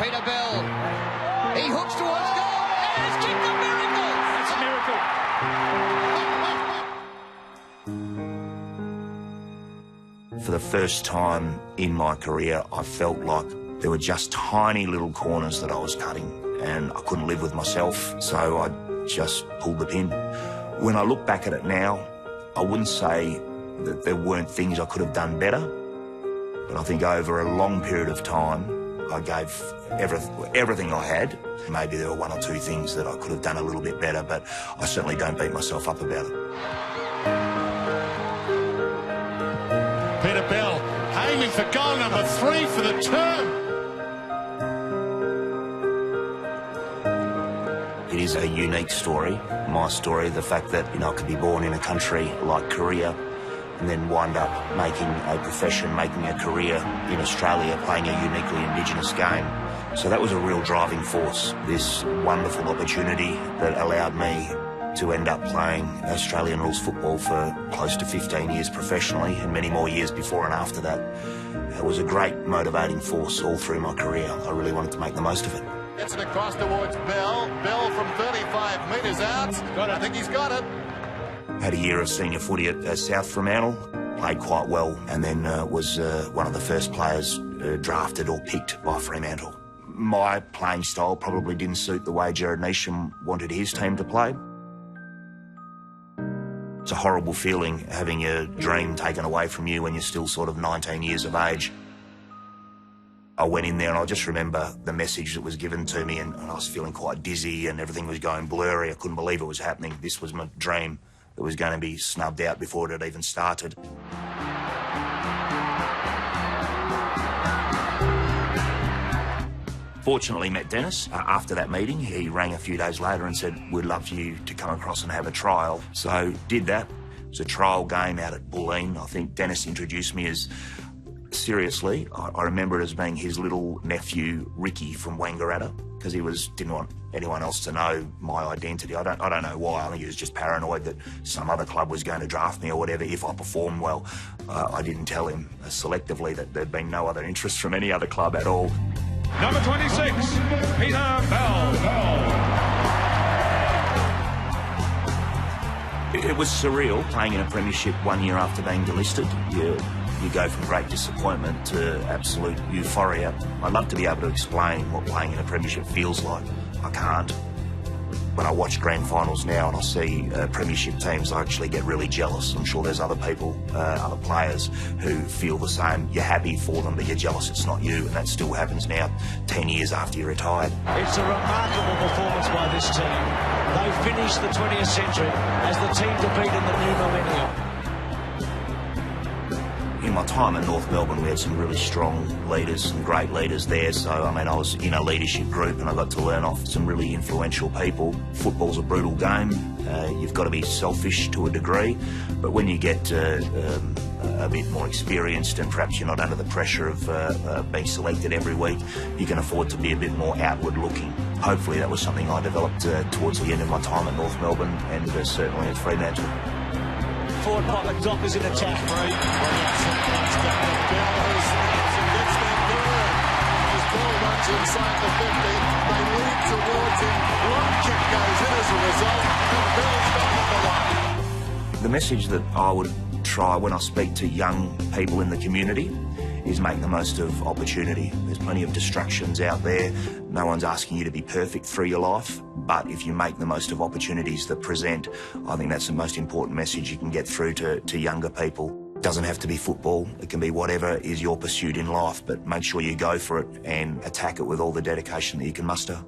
Peter Bell. He hooks towards goal and has kicked a miracle. That's a miracle. For the first time in my career, I felt like there were just tiny little corners that I was cutting and I couldn't live with myself, so I just pulled the pin. When I look back at it now, I wouldn't say that there weren't things I could have done better, but I think over a long period of time, I gave everything I had. Maybe there were one or two things that I could have done a little bit better, but I certainly don't beat myself up about it. Peter Bell aiming for goal number 3 for the term. It is a unique story, my story, the fact that, I could be born in a country like Korea and then wind up making a profession, making a career in Australia, playing a uniquely Indigenous game. So that was a real driving force, this wonderful opportunity that allowed me to end up playing Australian rules football for close to 15 years professionally and many more years before and after that. It was a great motivating force all through my career. I really wanted to make the most of it. Gets it across towards Bell. Bell from 35 metres out. I think he's got it. Had a year of senior footy at South Fremantle, played quite well, and then was one of the first players drafted or picked by Fremantle. My playing style probably didn't suit the way Jared Neesham wanted his team to play. It's a horrible feeling having your dream taken away from you when you're still sort of 19 years of age. I went in there and I just remember the message that was given to me and I was feeling quite dizzy and everything was going blurry. I couldn't believe it was happening. This was my dream that was going to be snubbed out before it had even started. Fortunately met Dennis after that meeting. He rang a few days later and said, we'd love you to come across and have a trial. So did that. It was a trial game out at Bulleen. I think Dennis introduced me as, seriously, I remember it as being his little nephew, Ricky from Wangaratta, because he didn't want anyone else to know my identity. I don't know why. I think he was just paranoid that some other club was going to draft me or whatever if I performed well. I didn't tell him selectively that there'd been no other interest from any other club at all. Number 26, Peter Bell. It was surreal playing in a premiership 1 year after being delisted. You go from great disappointment to absolute euphoria. I'd love to be able to explain what playing in a premiership feels like. I can't. When I watch grand finals now and I see premiership teams, I actually get really jealous. I'm sure there's other people, other players who feel the same. You're happy for them, but you're jealous it's not you, and that still happens now 10 years after you're retired. It's a remarkable performance by this team. They finished the 20th century as the team to beat in the new millennium. In my time in North Melbourne, we had some really strong leaders, some great leaders there. So, I was in a leadership group and I got to learn off some really influential people. Football's a brutal game. You've got to be selfish to a degree. But when you get a bit more experienced and perhaps you're not under the pressure of being selected every week, you can afford to be a bit more outward looking. Hopefully that was something I developed towards the end of my time at North Melbourne and certainly at Fremantle. Forward pocket drop is in attack. Inside the 50, they lead towards him. One kick goes in as a result, and Bell's got number 1. The message that I would try when I speak to young people in the community is make the most of opportunity. There's plenty of distractions out there. No one's asking you to be perfect through your life, but if you make the most of opportunities that present, I think that's the most important message you can get through to younger people. It doesn't have to be football. It can be whatever is your pursuit in life, but make sure you go for it and attack it with all the dedication that you can muster.